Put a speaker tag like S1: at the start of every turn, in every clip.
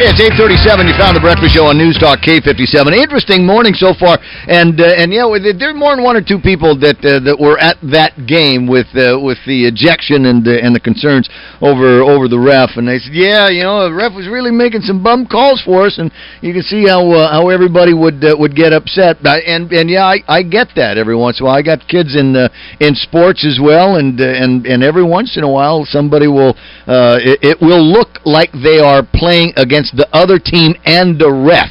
S1: It's 8:37. You found the Breakfast Show on News Talk K-57. Interesting morning so far, and yeah, there are more than one or two people that were at that game with the ejection and the concerns over the ref, and they said, yeah, the ref was really making some bum calls for us, and you can see how everybody would get upset. And yeah, I get that every once in a while. I got kids in sports as well, and every once in a while somebody will it will look like they are playing against the other team and the ref.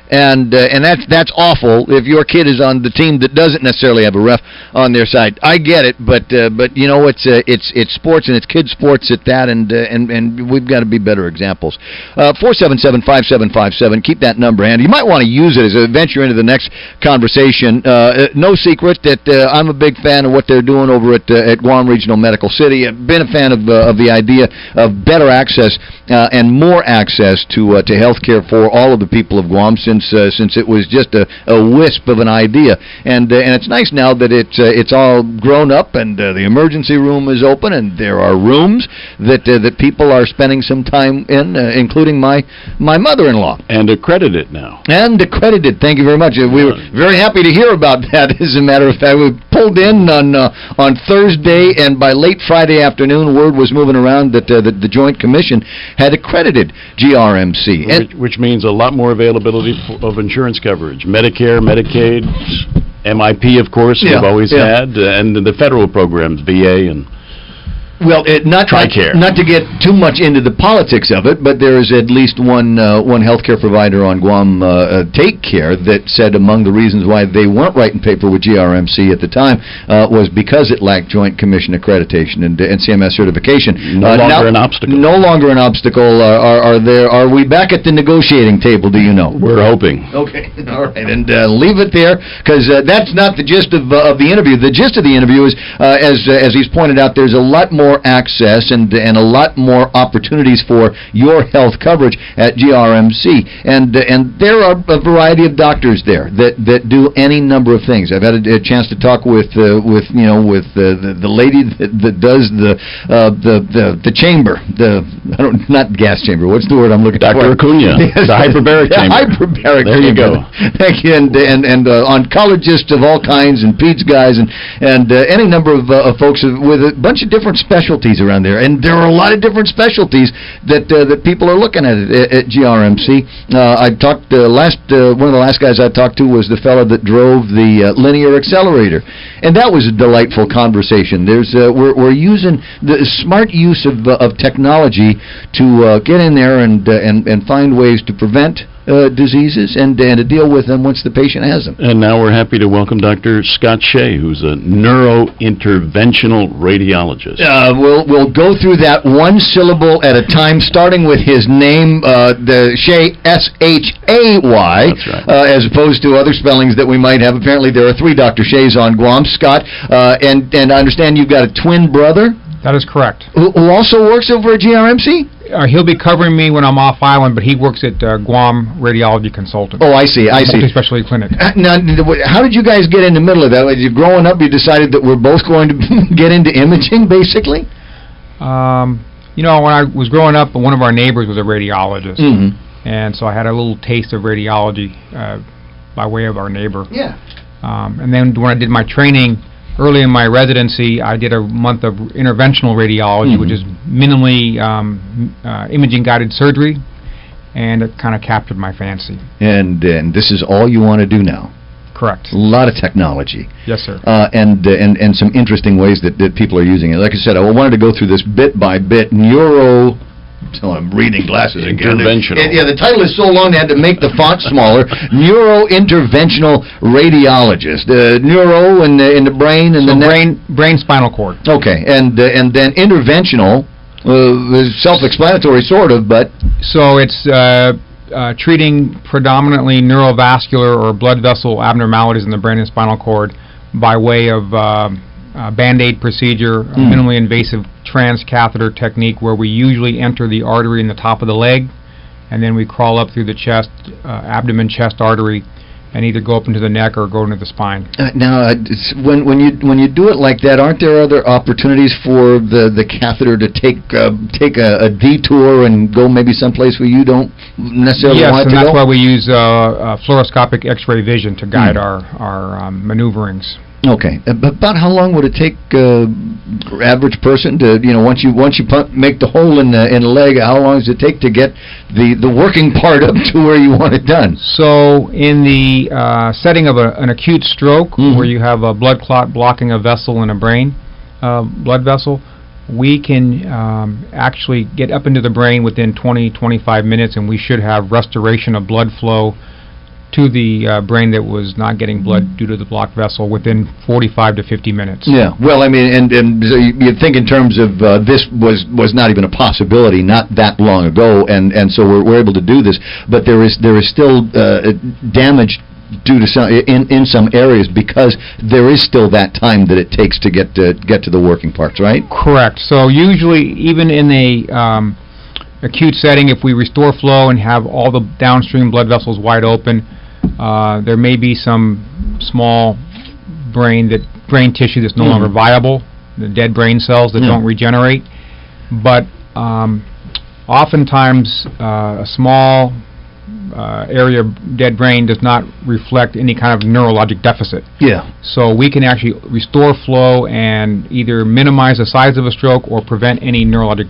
S1: And that's awful if your kid is on the team that doesn't necessarily have a ref on their side. I get it, but it's sports, and it's kids sports at that, and we've got to be better examples. 477-5757. Keep that number handy. You might want to use it as a venture into the next conversation. No secret that I'm a big fan of what they're doing over at Guam Regional Medical City. I've been a fan of the idea of better access and more access to health care for all of the people of Guam since it was just a wisp of an idea, and it's nice now that it's all grown up, and the emergency room is open, and there are rooms that people are spending some time in, including my mother-in-law.
S2: And accredited now.
S1: And accredited. Thank you very much. We were very happy to hear about that. As a matter of fact, we pulled in on Thursday, and by late Friday afternoon, word was moving around that the Joint Commission had accredited GRMC,
S2: which means a lot more availability of insurance coverage. Medicare, Medicaid, MIP, of course, we've always had, and the federal programs, VA and
S1: well, not to get too much into the politics of it, but there is at least one healthcare provider on Guam, Take Care, that said among the reasons why they weren't writing paper with GRMC at the time was because it lacked Joint Commission accreditation and CMS certification.
S2: No longer an obstacle.
S1: No longer an obstacle. Are we back at the negotiating table? Do you know?
S2: We're hoping.
S1: Okay, all right, and leave it there, because that's not the gist of the interview. The gist of the interview is, as he's pointed out, there's a lot more access and a lot more opportunities for your health coverage at GRMC, and there are a variety of doctors there that do any number of things. I've had a chance to talk with the lady that does the chamber, not gas chamber. What's the word I'm looking for?
S2: Dr. Acuna, the hyperbaric chamber.
S1: Hyperbaric.
S2: There you go.
S1: Thank you. And oncologists of all kinds, and peds guys, and any number of folks with a bunch of different specialties around there, and there are a lot of different specialties that people are looking at GRMC. I talked one of the last guys I talked to was the fellow that drove the linear accelerator, and that was a delightful conversation. We're using the smart use of technology to get in there and find ways to prevent diseases and to deal with them once the patient has them.
S2: And now we're happy to welcome Dr. Scott Shay, who's a neurointerventional radiologist.
S1: We'll go through that one syllable at a time, starting with his name, the Shay, S-H-A-Y,
S2: that's right.
S1: As opposed to other spellings that we might have. Apparently there are 3 Dr. Shays on Guam. Scott, and I understand you've got a twin brother?
S3: That is correct.
S1: Who also works over at GRMC?
S3: He'll be covering me when I'm off island, but he works at Guam Radiology Consultant.
S1: Oh, I see.
S3: Multi-specialty clinic.
S1: Now, how did you guys get in the middle of that? As you growing up, you decided that we're both going to get into imaging, basically?
S3: When I was growing up, one of our neighbors was a radiologist. Mm-hmm. And so I had a little taste of radiology by way of our neighbor.
S1: Yeah.
S3: And then when I did my training, early in my residency, I did a month of interventional radiology, which is minimally imaging-guided surgery, and it kind of captured my fancy.
S1: And this is all you want to do now?
S3: Correct.
S1: A lot of technology.
S3: Yes, sir.
S1: And some interesting ways that people are using it. Like I said, I wanted to go through this bit by bit. Neuro... So I'm reading glasses again.
S2: Interventional.
S1: The title is so long they had to make the font smaller. Neurointerventional Radiologist. Neuro in the brain and
S3: brain spinal cord.
S1: Okay, and then interventional is self-explanatory, sort of, but
S3: so it's treating predominantly neurovascular or blood vessel abnormalities in the brain and spinal cord by way of Band-Aid procedure, a minimally invasive transcatheter technique where we usually enter the artery in the top of the leg, and then we crawl up through the chest, abdomen-chest artery, and either go up into the neck or go into the spine.
S1: Now, when you do it like that, aren't there other opportunities for the catheter to take a detour and go maybe someplace where you don't necessarily want it to go? Yes, and
S3: that's why we use fluoroscopic X-ray vision to guide our maneuverings.
S1: Okay, about how long would it take average person to, once you make the hole in the leg, how long does it take to get the working part up to where you want it done?
S3: So in the setting of an acute stroke, where you have a blood clot blocking a vessel in a brain, blood vessel, we can actually get up into the brain within 20-25 minutes, and we should have restoration of blood flow to the brain that was not getting blood due to the blocked vessel within 45 to 50 minutes. Yeah,
S1: well, I mean, and so you think in terms of this was not even a possibility not that long ago, and so we're able to do this, but there is still damage due to some in some areas because there is still that time that it takes to get to the working parts, right?
S3: Correct. So usually, even in a acute setting, if we restore flow and have all the downstream blood vessels wide open, there may be some small brain tissue that's no longer viable, the dead brain cells that don't regenerate. But oftentimes, a small area of dead brain does not reflect any kind of neurologic deficit.
S1: Yeah.
S3: So we can actually restore flow and either minimize the size of a stroke or prevent any neurologic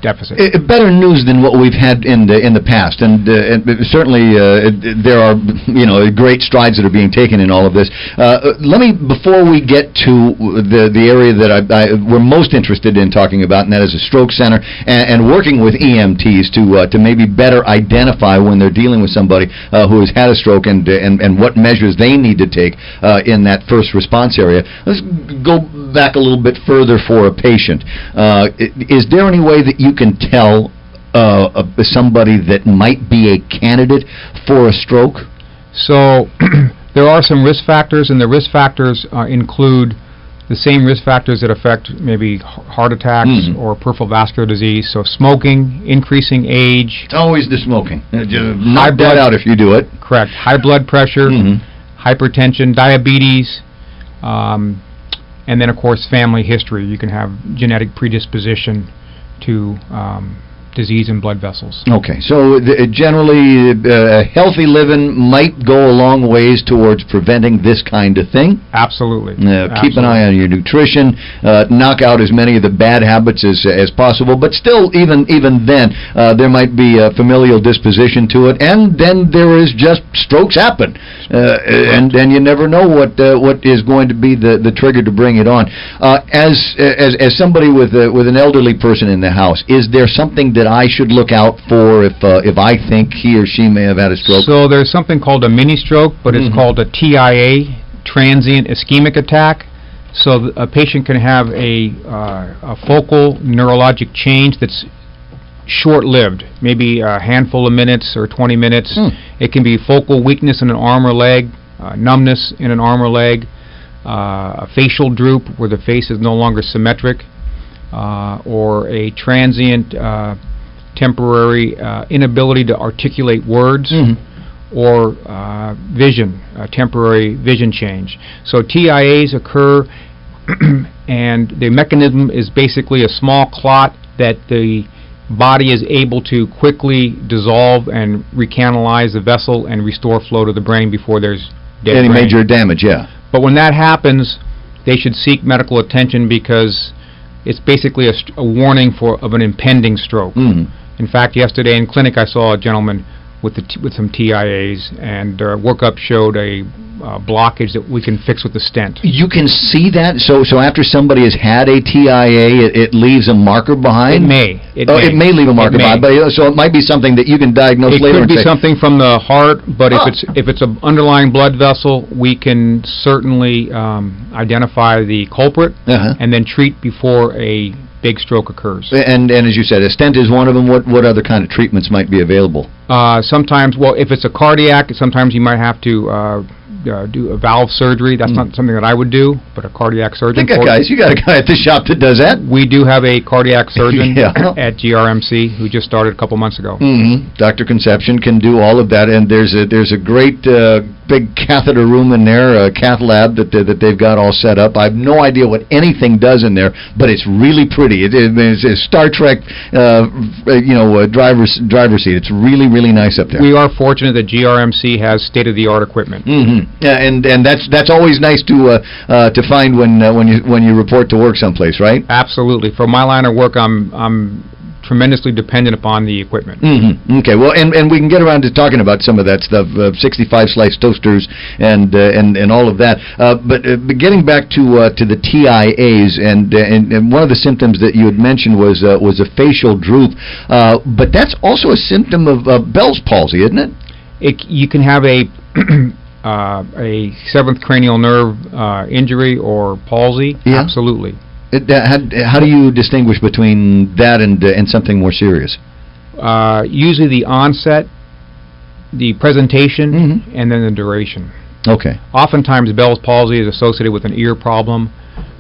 S3: deficit.
S1: Better news than what we've had in the past, and certainly there are great strides that are being taken in all of this. Let me, before we get to the area that we're most interested in talking about, and that is a stroke center and working with EMTs to maybe better identify when they're dealing with somebody who has had a stroke and what measures they need to take in that first response area. Let's go back a little bit further for a patient. Is there any way that you can tell somebody that might be a candidate for a stroke?
S3: So there are some risk factors, and the risk factors include the same risk factors that affect maybe heart attacks or peripheral vascular disease. So smoking, increasing age.
S1: It's always the smoking. Knock that out if you do it.
S3: Correct. High blood pressure, hypertension, diabetes, and then, of course, family history. You can have genetic predisposition to disease in blood vessels.
S1: Okay, so generally, healthy living might go a long ways towards preventing this kind of thing.
S3: Absolutely.
S1: Keep an eye on your nutrition. Knock out as many of the bad habits as possible. But still, even then, there might be a familial disposition to it, and then there is just strokes happen, and you never know what is going to be the trigger to bring it on. As somebody with an elderly person in the house, is there something that I should look out for if I think he or she may have had a stroke?
S3: So there's something called a mini stroke, but it's called a TIA, transient ischemic attack. So a patient can have a focal neurologic change that's short-lived, maybe a handful of minutes or 20 minutes. It can be focal weakness in an arm or leg, numbness in an arm or leg, a facial droop where the face is no longer symmetric, or a transient temporary inability to articulate words, or vision, temporary vision change. So TIAs occur, and the mechanism is basically a small clot that the body is able to quickly dissolve and recanalize the vessel and restore flow to the brain before there's dead
S1: any
S3: brain.
S1: Major damage, yeah.
S3: But when that happens, they should seek medical attention because it's basically a warning of an impending stroke. In fact, yesterday in clinic I saw a gentleman with some TIAs, and workup showed a blockage that we can fix with the stent.
S1: You can see that? So after somebody has had a TIA, it leaves a marker behind?
S3: It
S1: may leave a marker behind, but so it might be something that you can diagnose later.
S3: It could be something from the heart, but if it's an underlying blood vessel, we can certainly identify the culprit and then treat before a big stroke occurs.
S1: And as you said, a stent is one of them. What other kind of treatments might be available?
S3: Sometimes, well, if it's a cardiac, sometimes you might have to do a valve surgery. That's not something that I would do, but a cardiac surgeon.
S1: You got a guy at the shop that does that.
S3: We do have a cardiac surgeon at GRMC who just started a couple months ago.
S1: Dr. Conception can do all of that, and there's a great big catheter room in there, a cath lab that they've got all set up. I have no idea what anything does in there, but it's really pretty. It's a Star Trek, driver's seat. It's really, really nice up there.
S3: We are fortunate that GRMC has state-of-the-art equipment.
S1: Yeah, and that's always nice to find when you report to work someplace, right?
S3: Absolutely. For my line of work, I'm tremendously dependent upon the equipment.
S1: Okay, well, and we can get around to talking about some of that stuff, 65 slice toasters and all of that. But getting back to the TIAs, and one of the symptoms that you had mentioned was a facial droop, but that's also a symptom of Bell's palsy, isn't it?
S3: You can have a seventh cranial nerve injury or palsy.
S1: Yeah.
S3: Absolutely.
S1: How do you distinguish between that and something more serious?
S3: Usually the onset, the presentation, and then the duration.
S1: Okay.
S3: Oftentimes Bell's palsy is associated with an ear problem,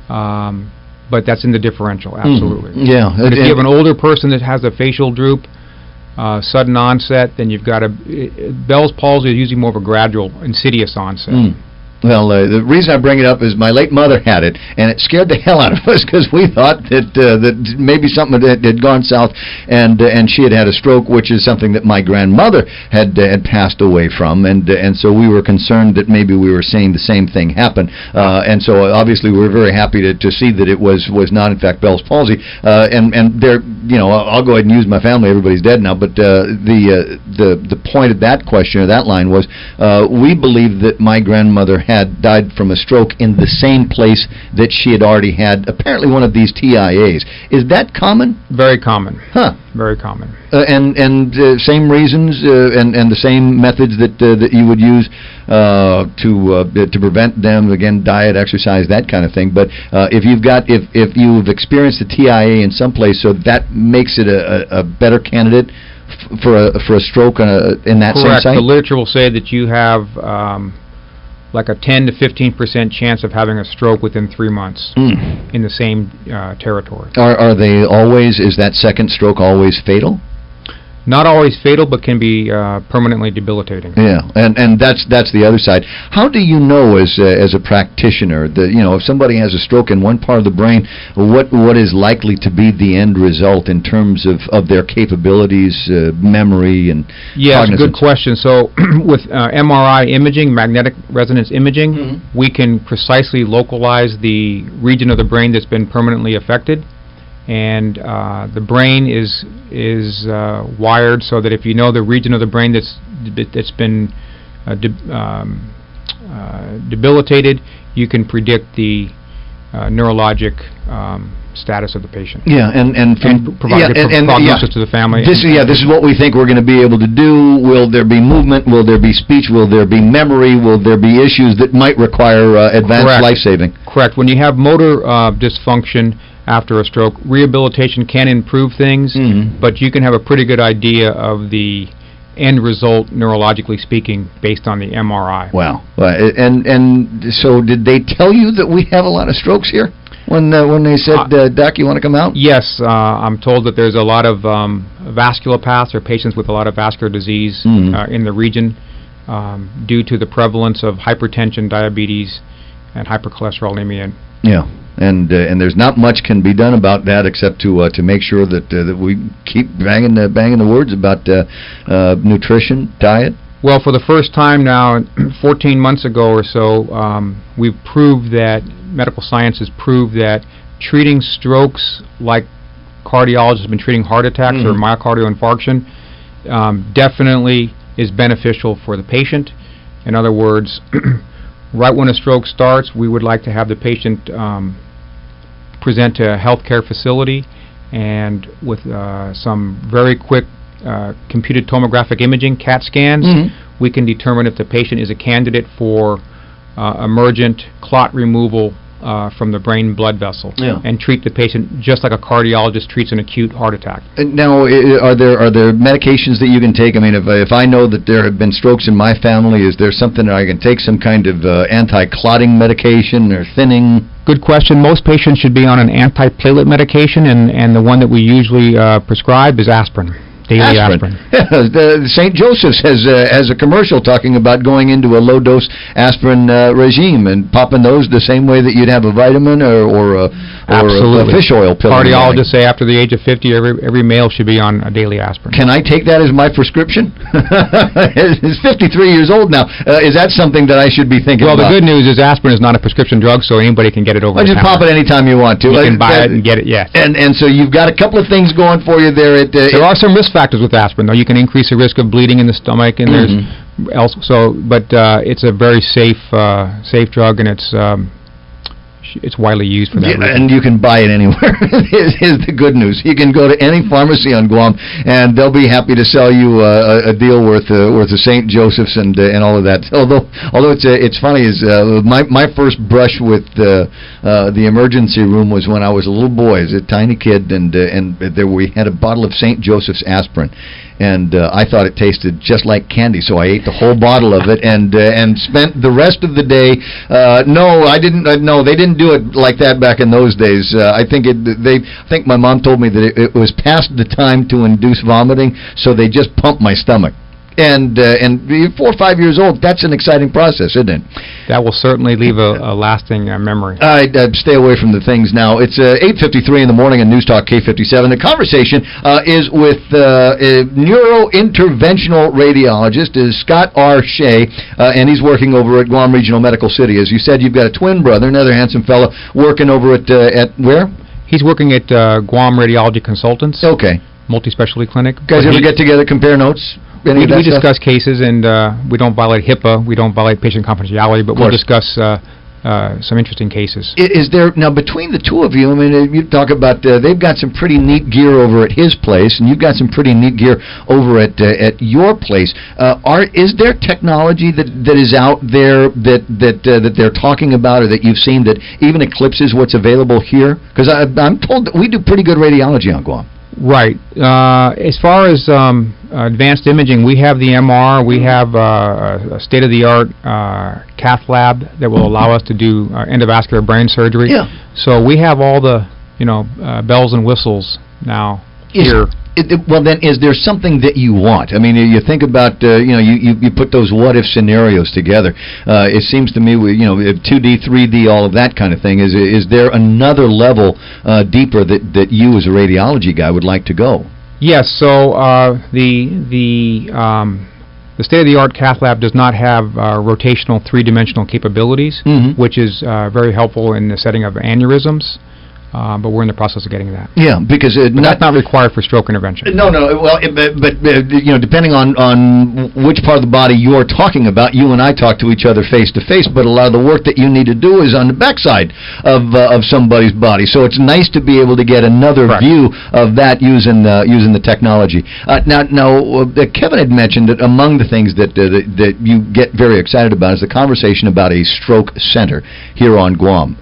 S3: but that's in the differential, absolutely.
S1: Yeah.
S3: But if you have an older person that has a facial droop, sudden onset, then you've got Bell's palsy is usually more of a gradual, insidious onset.
S1: Well, the reason I bring it up is my late mother had it, and it scared the hell out of us because we thought that maybe something had gone south, and she had a stroke, which is something that my grandmother had passed away from, and so we were concerned that maybe we were seeing the same thing happen, and so obviously we were very happy to see that it was not in fact Bell's palsy, and there, I'll go ahead and use my family. Everybody's dead now, but the point of that question or that line was we believe that my grandmother had died from a stroke in the same place that she had already had apparently one of these TIAs. Is that common?
S3: Very common.
S1: Huh.
S3: Very common.
S1: And same reasons and the same methods that you would use to prevent them, again, diet, exercise, that kind of thing. But if you've experienced a TIA in some place, so that makes it a better candidate for a stroke in that same site?
S3: Correct. The literature will say that you have like a 10 to 15% chance of having a stroke within 3 months in the same territory.
S1: Are they always, is that second stroke always fatal?
S3: Not always fatal, but can be permanently debilitating.
S1: Yeah, and that's the other side. How do you know as a practitioner that if somebody has a stroke in one part of the brain, what is likely to be the end result in terms of their capabilities, memory, and
S3: yes, good question. So with MRI imaging, magnetic resonance imaging, we can precisely localize the region of the brain that's been permanently affected. And the brain is wired so that if you know the region of the brain that's been debilitated, you can predict the neurologic status of the patient.
S1: Yeah, and
S3: provide a prognosis to the family.
S1: This is what we think we're going to be able to do. Will there be movement? Will there be speech? Will there be memory? Will there be issues that might require advanced life-saving?
S3: Correct. When you have motor dysfunction after a stroke, rehabilitation can improve things, but you can have a pretty good idea of the end result, neurologically speaking, based on the MRI.
S1: Wow. And so did they tell you that we have a lot of strokes here when they said, Doc, you want to come out?
S3: Yes. I'm told that there's a lot of vasculopaths or patients with a lot of vascular disease in the region due to the prevalence of hypertension, diabetes, and hypercholesterolemia. Yeah.
S1: And there's not much can be done about that except to make sure that we keep banging the words about nutrition, diet.
S3: Well, for the first time now, 14 months ago or so, we've proved that medical science has proved that treating strokes like cardiologists have been treating heart attacks or myocardial infarction definitely is beneficial for the patient. In other words, right when a stroke starts, we would like to have the patient present to a healthcare facility, and with some very quick computed tomographic imaging, CAT scans, we can determine if the patient is a candidate for emergent clot removal from the brain blood vessel and treat the patient just like a cardiologist treats an acute heart attack.
S1: Now, are there medications that you can take? I mean, if I know that there have been strokes in my family, is there something that I can take, some kind of anti-clotting medication or thinning?
S3: Good question. Most patients should be on an antiplatelet medication, and the one that we usually prescribe is aspirin. Daily aspirin.
S1: The St. Joseph's has a commercial talking about going into a low-dose aspirin regime and popping those the same way that you'd have a vitamin or a fish oil pill.
S3: Cardiologists say after the age of 50, every male should be on a daily aspirin.
S1: Can I take that as my prescription? He's 53 years old now. Is that something that I should be thinking about?
S3: Well, the good news is aspirin is not a prescription drug, so anybody can get it over the
S1: counter. Just pop it anytime you want to.
S3: You can buy it and get it, yes.
S1: And so you've got a couple of things going for you there.
S3: There are some risk factors with aspirin, though. You can increase the risk of bleeding in the stomach, and there's but it's a very safe drug, and it's widely used for that reason.
S1: And you can buy it anywhere. Here's the good news. You can go to any pharmacy on Guam, and they'll be happy to sell you a deal worth of St. Joseph's and all of that. Although it's funny, is my first brush with the emergency room was when I was a little boy, as a tiny kid, and there we had a bottle of St. Joseph's aspirin. And I thought it tasted just like candy, so I ate the whole bottle of it and spent the rest of the day. No, I didn't. No, they didn't do it like that back in those days. I think my mom told me that it was past the time to induce vomiting, so they just pumped my stomach. And you're 4 or 5 years old. That's an exciting process, isn't it?
S3: That will certainly leave a lasting memory.
S1: I'd stay away from the things now. It's 8:53 in the morning on News Talk K-57. The conversation is with Neurointerventional Radiologist Scott R. Shay, and he's working over at Guam Regional Medical City. As you said, you've got a twin brother, another handsome fellow, working over at where?
S3: He's working at Guam Radiology Consultants.
S1: Okay.
S3: Multi-specialty clinic.
S1: Guys ever get together, compare notes?
S3: We discuss cases, and we don't violate HIPAA, we don't violate patient confidentiality, but we'll discuss some interesting cases.
S1: Is there, now between the two of you, I mean, you talk about, they've got some pretty neat gear over at his place, and you've got some pretty neat gear over at your place. Is there technology that is out there that they're talking about, or that you've seen that even eclipses what's available here? Because I'm told that we do pretty good radiology on Guam.
S3: Right. As far as advanced imaging, we have the MR, we have a state-of-the-art cath lab that will allow us to do endovascular brain surgery. Yeah. So we have all the, bells and whistles now here.
S1: Well, then, is there something that you want? I mean, you think about, you put those what-if scenarios together. It seems to me, 2D, 3D, all of that kind of thing. Is there another level deeper that you as a radiology guy would like to go?
S3: Yes. So the state-of-the-art cath lab does not have rotational three-dimensional capabilities, which is very helpful in the setting of aneurysms. But we're in the process of getting that.
S1: Yeah, because
S3: that's not required for stroke intervention.
S1: No. Well, but depending on which part of the body you're talking about, you and I talk to each other face to face. But a lot of the work that you need to do is on the backside of somebody's body. So it's nice to be able to get another view of that using the technology. Now, Kevin had mentioned that among the things that you get very excited about is the conversation about a stroke center here on Guam.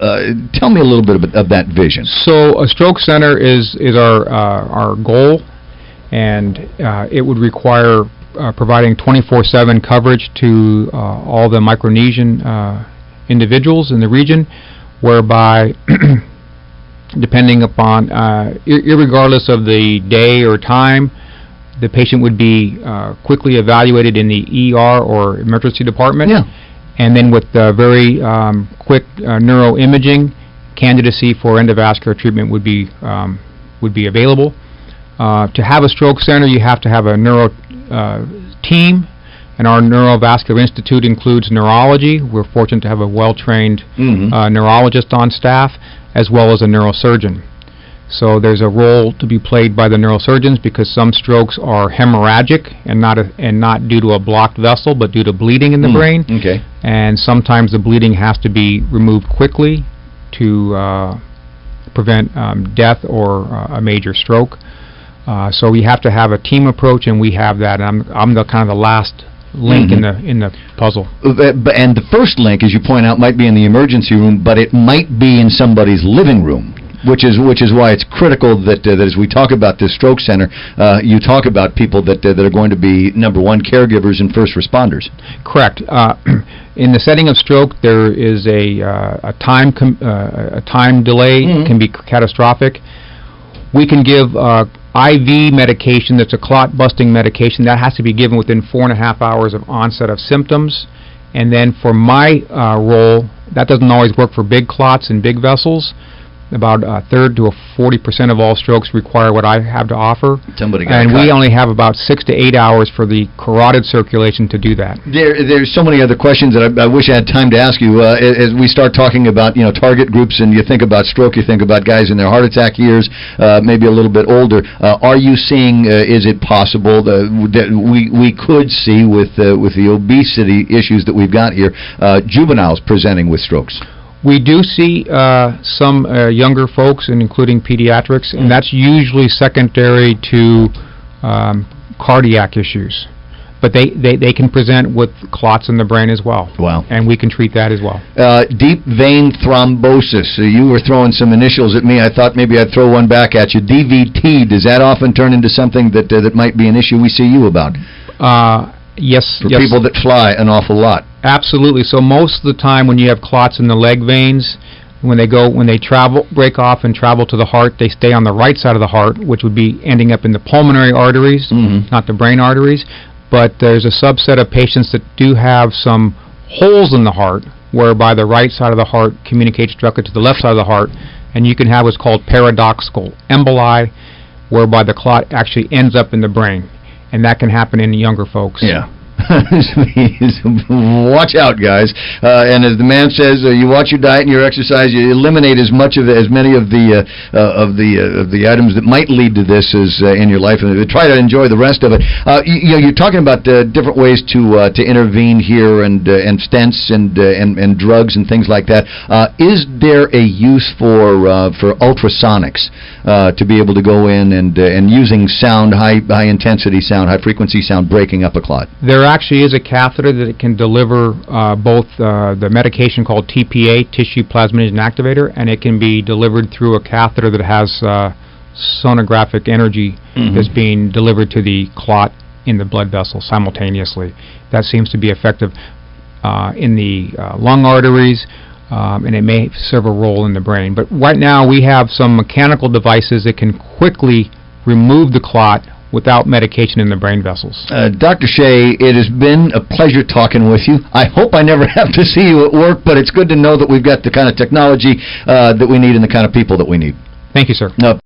S1: Tell me a little bit of that vision.
S3: So a stroke center is our goal, and it would require providing 24/7 coverage to all the Micronesian individuals in the region, whereby depending upon, irregardless of the day or time, the patient would be quickly evaluated in the ER or emergency department, and then with very quick neuroimaging, candidacy for endovascular treatment would be available. To have a stroke center, you have to have a neuro team, and our Neurovascular Institute includes neurology. We're fortunate to have a well-trained neurologist on staff, as well as a neurosurgeon. So there's a role to be played by the neurosurgeons, because some strokes are hemorrhagic and not due to a blocked vessel, but due to bleeding in the brain.
S1: Okay.
S3: And sometimes the bleeding has to be removed quickly to prevent death or a major stroke. So we have to have a team approach, and we have that. I'm the kind of the last link in the puzzle.
S1: And the first link, as you point out, might be in the emergency room, but it might be in somebody's living room. Which is why it's critical that as we talk about this stroke center, you talk about people that are going to be, number one, caregivers and first responders.
S3: Correct. In the setting of stroke, there is a time delay. Can be catastrophic. We can give IV medication that's a clot-busting medication. That has to be given within 4.5 hours of onset of symptoms. And then for my role, that doesn't always work for big clots and big vessels. About a third to 40% of all strokes require what I have to offer. We only have about 6 to 8 hours for the carotid circulation to do that.
S1: There's so many other questions that I wish I had time to ask you. As we start talking about target groups, and you think about stroke, you think about guys in their heart attack years, maybe a little bit older. Are you seeing? Is it possible that we could see with the obesity issues that we've got here, juveniles presenting with strokes?
S3: We do see some younger folks, and including pediatrics, and that's usually secondary to cardiac issues. But they can present with clots in the brain as well.
S1: Wow. And
S3: we can treat that as well.
S1: Deep vein thrombosis. You were throwing some initials at me. I thought maybe I'd throw one back at you. DVT, does that often turn into something that might be an issue we see you about?
S3: Yes.
S1: For people that fly an awful lot.
S3: Absolutely. So most of the time when you have clots in the leg veins, when they break off and travel to the heart, they stay on the right side of the heart, which would be ending up in the pulmonary arteries, not the brain arteries. But there's a subset of patients that do have some holes in the heart, whereby the right side of the heart communicates directly to the left side of the heart, and you can have what's called paradoxical emboli, whereby the clot actually ends up in the brain. And that can happen in younger folks.
S1: Yeah. Watch out, guys. And as the man says, you watch your diet and your exercise. You eliminate as many of the items that might lead to this as in your life, and try to enjoy the rest of it. You're talking about different ways to intervene here, and stents and drugs and things like that. Is there a use for ultrasonics to be able to go in and using sound, high intensity sound, high frequency sound, breaking up a clot?
S3: There actually is a catheter that it can deliver both the medication called TPA, tissue plasminogen activator, and it can be delivered through a catheter that has sonographic energy that's being delivered to the clot in the blood vessel simultaneously. That seems to be effective in the lung arteries, and it may serve a role in the brain. But right now we have some mechanical devices that can quickly remove the clot without medication in the brain vessels.
S1: Dr. Shay, it has been a pleasure talking with you. I hope I never have to see you at work, but it's good to know that we've got the kind of technology that we need and the kind of people that we need.
S3: Thank you, sir.